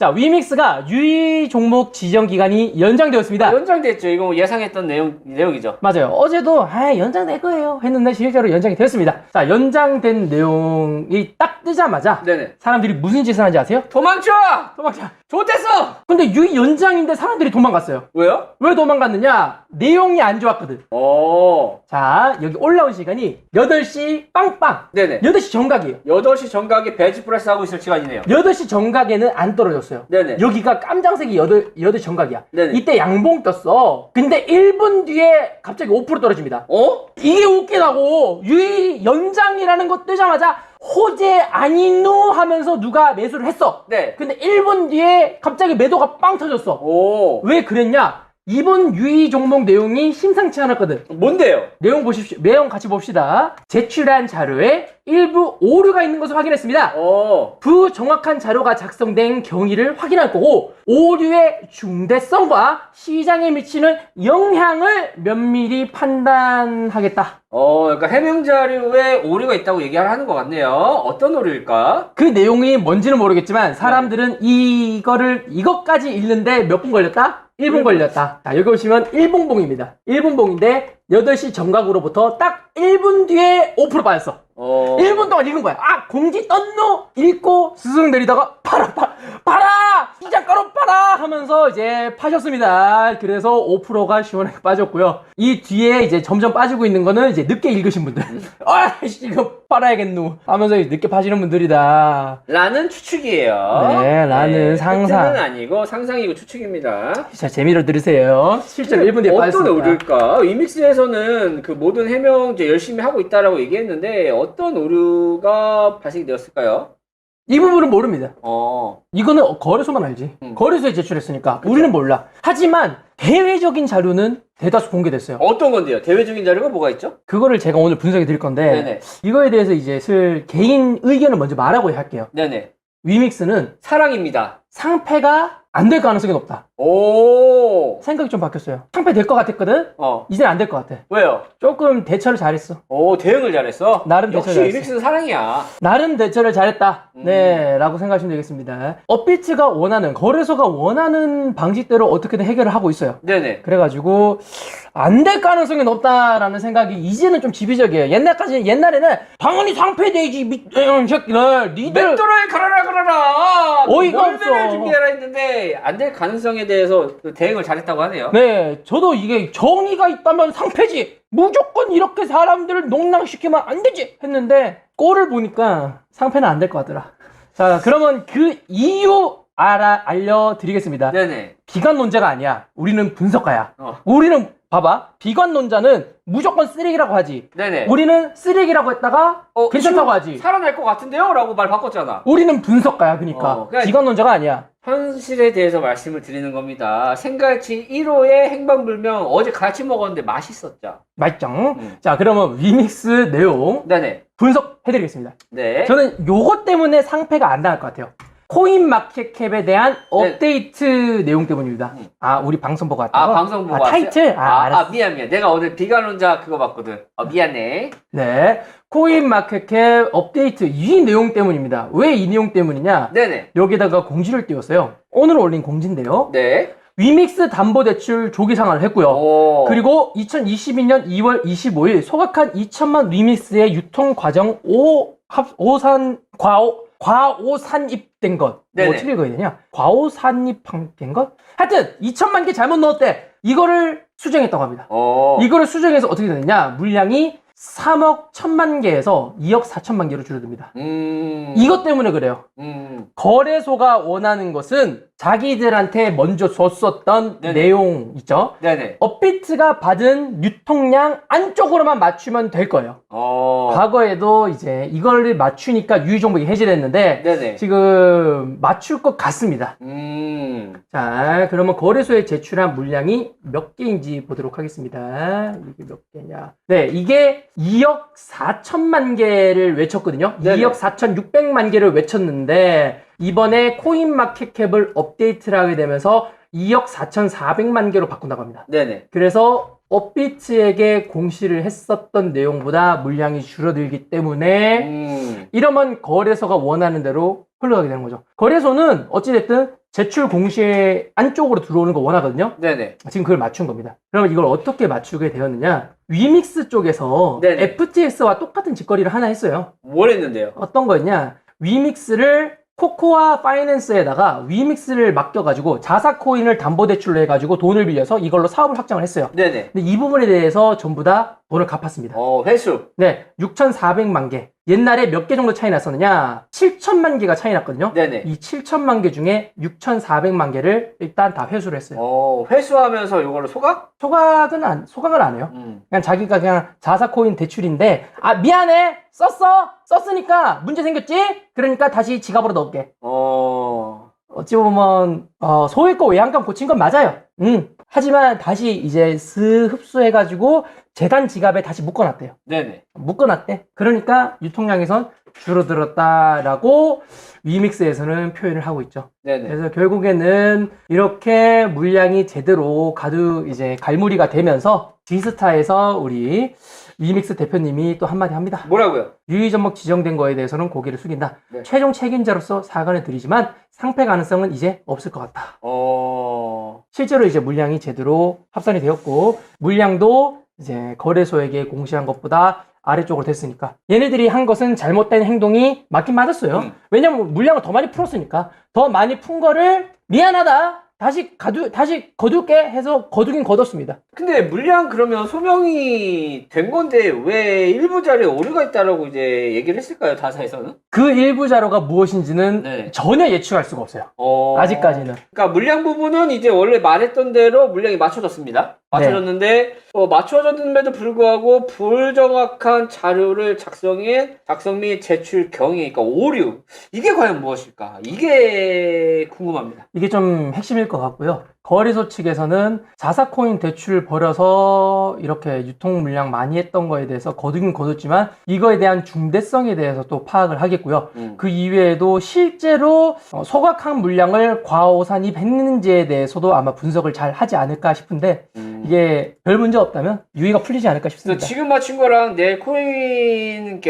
자, 위믹스가 유의 종목 지정 기간이 연장되었습니다. 연장됐죠. 이거 뭐 예상했던 내용이죠. 맞아요. 어제도 연장될 거예요 했는데 실제로 연장이 되었습니다. 자, 연장된 내용이 딱 뜨자마자 네네. 사람들이 무슨 짓을 하는지 아세요? 도망쳐! 도망쳐. 좋댔어! 근데 유의 연장인데 사람들이 도망갔어요. 왜요? 왜 도망갔느냐? 내용이 안 좋았거든. 자, 여기 올라온 시간이 8시 빵빵. 네네. 8시 정각이에요. 8시 정각에 벤치프레스 하고 있을 시간이네요. 8시 정각에는 안 떨어졌어요. 네네. 여기가 깜장색이 8시 정각이야. 네네. 이때 양봉 떴어. 근데 1분 뒤에 갑자기 5% 떨어집니다. 이게 웃기다고. 유의 연장이라는 거 뜨자마자 호재 아니누 하면서 누가 매수를 했어. 네. 근데 1분 뒤에 갑자기 매도가 빵 터졌어. 왜 그랬냐? 이번 유의 종목 내용이 심상치 않았거든. 뭔데요? 내용 보십시오. 내용 같이 봅시다. 제출한 자료에 일부 오류가 있는 것을 확인했습니다. 부정확한 자료가 작성된 경위를 확인할 거고, 오류의 중대성과 시장에 미치는 영향을 면밀히 판단하겠다. 그러니까 해명 자료에 오류가 있다고 얘기하는 것 같네요. 어떤 오류일까? 그 내용이 뭔지는 모르겠지만 사람들은 이것까지 읽는데 몇 분 걸렸다? 1분 걸렸다. 자, 여기 보시면 1분봉입니다. 1분봉인데 8시 정각으로부터 딱 1분 뒤에 5% 빠졌어. 1분 동안 읽은 거야. 공지 떴노? 읽고 스승 내리다가 팔아! 시장가로 팔아! 하면서 이제 파셨습니다. 그래서 5%가 시원하게 빠졌고요. 이 뒤에 이제 점점 빠지고 있는 거는 이제 늦게 읽으신 분들. 이거 팔아야겠노? 하면서 늦게 파시는 분들이다. 라는 추측이에요. 네, 라는 상상. 팩트는 아니고 상상이고 추측입니다. 자, 재미로 들으세요. 실제로 1분 뒤에 빠졌으니까. 어떤 오류일까? 위믹스에서는 그 모든 해명 이제 열심히 하고 있다라고 얘기했는데 어떤 오류가 발생이 되었을까요? 이 부분은 모릅니다. 이거는 거래소만 알지. 거래소에 제출했으니까 그쵸? 우리는 몰라. 하지만 대외적인 자료는 대다수 공개됐어요. 어떤 건데요? 대외적인 자료가 뭐가 있죠? 그거를 제가 오늘 분석해 드릴 건데 네네. 이거에 대해서 이제 개인 의견을 먼저 말하고 할게요. 네네. 위믹스는 사랑입니다. 상패가 안 될 가능성이 높다. 생각이 좀 바뀌었어요. 상패 될 것 같았거든? 이제는 안 될 것 같아. 왜요? 조금 대처를 잘했어. 대응을 잘했어? 나름 대처를 잘했어. 역시 위믹스는 사랑이야. 나름 대처를 잘했다. 네, 라고 생각하시면 되겠습니다. 업비트가 원하는, 거래소가 원하는 방식대로 어떻게든 해결을 하고 있어요. 네네. 그래가지고 안 될 가능성이 높다라는 생각이 이제는 좀 지비적이에요. 옛날에는 당연히 상패되지 새끼들 니들 맷돌을 갈아라 어이가 없어. 준비해라 했는데 안 될 가능성에 대해서 대응을 잘했다고 하네요. 네, 저도 이게 정의가 있다면 상패지 무조건 이렇게 사람들을 농락시키면 안 되지 했는데 꼴을 보니까 상패는 안 될 것 같더라. 자, 그러면 그 이유 알려드리겠습니다. 네네. 비관론자가 아니야. 우리는 분석가야. 우리는 봐봐. 비관론자는 무조건 쓰레기라고 하지. 네네. 우리는 쓰레기라고 했다가 괜찮다고 하지. 살아날 것 같은데요? 라고 말 바꿨잖아. 우리는 분석가야. 그러니까 비관론자가 아니야. 현실에 대해서 말씀을 드리는 겁니다. 생갈치 1호의 행방불명 어제 같이 먹었는데 맛있었죠. 맛있죠? 자, 그러면 위믹스 내용 네네. 분석해드리겠습니다. 네. 저는 요것 때문에 상패가 안 나갈 것 같아요. 코인마켓캡에 대한 업데이트 내용 때문입니다. 우리 방송 보고 왔다고? 방송 보고 왔어요? 타이틀? 알았어. 미안. 내가 오늘 비관론자 그거 봤거든. 미안해. 네. 코인마켓캡 업데이트 이 내용 때문입니다. 왜 이 내용 때문이냐? 네네. 여기다가 공지를 띄웠어요. 오늘 올린 공지인데요. 네. 위믹스 담보대출 조기 상환을 했고요. 그리고 2022년 2월 25일 소각한 2천만 위믹스의 유통 과정 과오산입된 것. 뭐 어떻게 읽어야 되냐? 과오산입된 것? 하여튼 2천만 개 잘못 넣었대. 이거를 수정했다고 합니다. 이거를 수정해서 어떻게 되느냐? 물량이 3억 1천만 개에서 2억 4천만 개로 줄어듭니다. 이것 때문에 그래요. 거래소가 원하는 것은 자기들한테 먼저 줬었던 내용 있죠? 네네. 업비트가 받은 유통량 안쪽으로만 맞추면 될 거예요. 과거에도 이제 이걸 맞추니까 유의종목이 해제됐는데 네네. 지금 맞출 것 같습니다. 자, 그러면 거래소에 제출한 물량이 몇 개인지 보도록 하겠습니다. 이게 몇 개냐? 네, 이게 2억 4천만 개를 외쳤거든요. 네네. 2억 4,600만 개를 외쳤는데 이번에 코인마켓캡을 업데이트를 하게 되면서 2억 4,400만 개로 바꾼다고 합니다. 네네. 그래서 업비트에게 공시를 했었던 내용보다 물량이 줄어들기 때문에 이러면 거래소가 원하는 대로 흘러가게 되는 거죠. 거래소는 어찌됐든 제출 공시의 안쪽으로 들어오는 거 원하거든요. 네네. 지금 그걸 맞춘 겁니다. 그러면 이걸 어떻게 맞추게 되었느냐? 위믹스 쪽에서 네네. FTX와 똑같은 짓거리를 하나 했어요. 뭘 했는데요? 어떤 거였냐? 위믹스를 코코아 파이낸스에다가 위믹스를 맡겨가지고 자사 코인을 담보대출로 해가지고 돈을 빌려서 이걸로 사업을 확장을 했어요. 네네. 근데 이 부분에 대해서 전부 다 돈을 갚았습니다. 회수. 네, 6,400만 개. 옛날에 몇 개 정도 차이 났었느냐? 7천만 개가 차이 났거든요. 네네. 이 7천만 개 중에 6,400만 개를 일단 다 회수를 했어요. 회수하면서 이걸로 소각? 소각은 안 해요. 그냥 자기가 그냥 자사 코인 대출인데, 아, 미안해! 썼으니까 문제 생겼지? 그러니까 다시 지갑으로 넣을게. 어찌 보면, 소일 거 외양간 고친 건 맞아요. 하지만 다시 이제 슥 흡수해가지고 재단 지갑에 다시 묶어놨대요. 네네. 묶어놨대. 그러니까 유통량에선 줄어들었다라고 위믹스에서는 표현을 하고 있죠. 네네. 그래서 결국에는 이렇게 물량이 제대로 가득 이제 갈무리가 되면서 지스타에서 우리 위믹스 대표님이 또 한마디 합니다. 뭐라고요? 유의점목 지정된 거에 대해서는 고개를 숙인다. 네. 최종 책임자로서 사과를 드리지만 상패 가능성은 이제 없을 것 같다. 실제로 이제 물량이 제대로 합산이 되었고 물량도 이제 거래소에게 공시한 것보다 아래쪽으로 됐으니까 얘네들이 한 것은 잘못된 행동이 맞긴 맞았어요. 왜냐면 물량을 더 많이 풀었으니까 더 많이 푼 거를 미안하다 다시 거둘게 해서 거두긴 거뒀습니다. 근데 물량 그러면 소명이 된 건데 왜 일부 자료에 오류가 있다라고 이제 얘기를 했을까요? 자사에서는? 그 일부 자료가 무엇인지는 네. 전혀 예측할 수가 없어요. 아직까지는. 그러니까 물량 부분은 이제 원래 말했던 대로 물량이 맞춰졌습니다. 맞춰졌는데 맞춰졌음에도 불구하고 불정확한 자료를 작성 및 제출 경위, 그러니까 오류. 이게 과연 무엇일까? 이게 궁금합니다. 이게 좀 핵심일 것 같고요. 거래소 측에서는 자사코인 대출 벌여서 이렇게 유통 물량 많이 했던 거에 대해서 거두긴 거뒀지만 이거에 대한 중대성에 대해서 또 파악을 하겠고요. 그 이외에도 실제로 소각한 물량을 과오산입했는지에 대해서도 아마 분석을 잘 하지 않을까 싶은데 이게 별 문제 없다면 유의가 풀리지 않을까 싶습니다. 지금 맞춘 거랑 내일 코인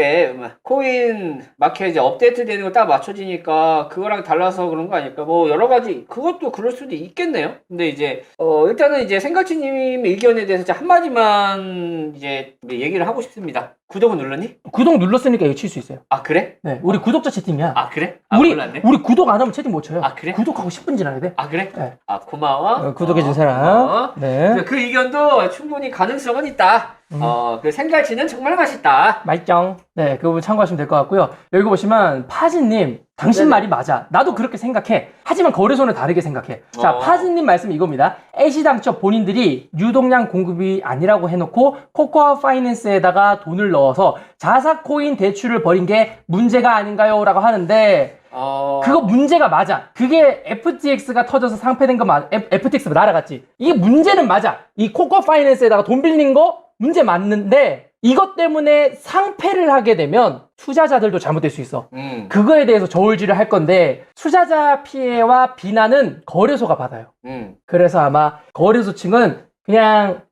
마켓 이제 업데이트 되는 거 딱 맞춰지니까 그거랑 달라서 그런 거 아닐까? 뭐 여러 가지 그것도 그럴 수도 있겠네요. 근데 이제 일단은 이제 생가치님 의견에 대해서 이제 한마디만 이제 얘기를 하고 싶습니다. 구독은 눌렀니? 구독 눌렀으니까 이거 칠 수 있어요. 아 그래? 네, 우리 구독자 채팅이야. 아 그래? 몰랐네. 우리 구독 안 하면 채팅 못 쳐요. 아 그래? 구독하고 10분 지나야 돼. 아 그래? 네. 아 고마워. 구독해준 사람. 네. 그 의견도 충분히 가능성은 있다. 그 생갈치는 정말 맛있다. 맛있죠. 네, 그 부분 참고하시면 될 것 같고요. 여기 보시면 파진님, 당신 말이 맞아. 나도 그렇게 생각해. 하지만 거래소는 다르게 생각해. 자, 파진님 말씀이 이겁니다. 애시당초 본인들이 유동량 공급이 아니라고 해놓고 코코아 파이낸스에다가 돈을 넣어서 자사코인 대출을 벌인 게 문제가 아닌가요? 라고 하는데 그거 문제가 맞아. 그게 FTX가 터져서 상폐된 거 FTX가 날아갔지. 이게 문제는 맞아. 이 코코아 파이낸스에다가 돈 빌린 거 문제 맞는데 이것 때문에 상폐를 하게 되면 투자자들도 잘못될 수 있어. 그거에 대해서 저울질을 할 건데 투자자 피해와 비난은 거래소가 받아요. 그래서 아마 거래소 측은 그냥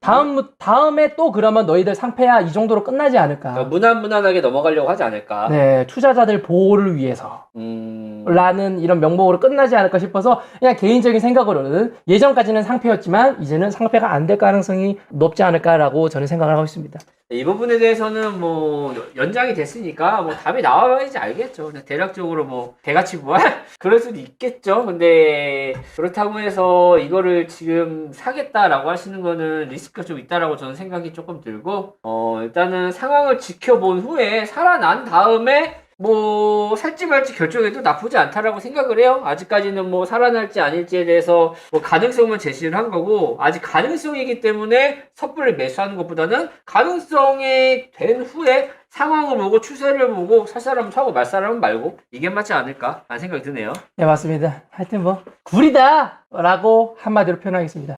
다음에 또 그러면 너희들 상패야 이 정도로 끝나지 않을까. 그러니까 무난하게 넘어가려고 하지 않을까. 네, 투자자들 보호를 위해서 라는 이런 명목으로 끝나지 않을까 싶어서 그냥 개인적인 생각으로는 예전까지는 상패였지만 이제는 상패가 안 될 가능성이 높지 않을까라고 저는 생각을 하고 있습니다. 이 부분에 대해서는 뭐 연장이 됐으니까 뭐 답이 나와야지 알겠죠. 근데 대략적으로 뭐 개같이 부활 그럴 수도 있겠죠. 근데 그렇다고 해서 이거를 지금 사겠다라고 하시는 거는 리스크가 좀 있다라고 저는 생각이 조금 들고 일단은 상황을 지켜본 후에 살아난 다음에 뭐 살지 말지 결정해도 나쁘지 않다라고 생각을 해요. 아직까지는 뭐 살아날지 아닐지에 대해서 뭐 가능성만 제시를 한 거고 아직 가능성이기 때문에 섣불리 매수하는 것보다는 가능성이 된 후에 상황을 보고 추세를 보고 살 사람은 사고 말 사람은 말고 이게 맞지 않을까 라는 생각이 드네요. 네, 맞습니다. 하여튼 뭐 구리다 라고 한마디로 표현하겠습니다.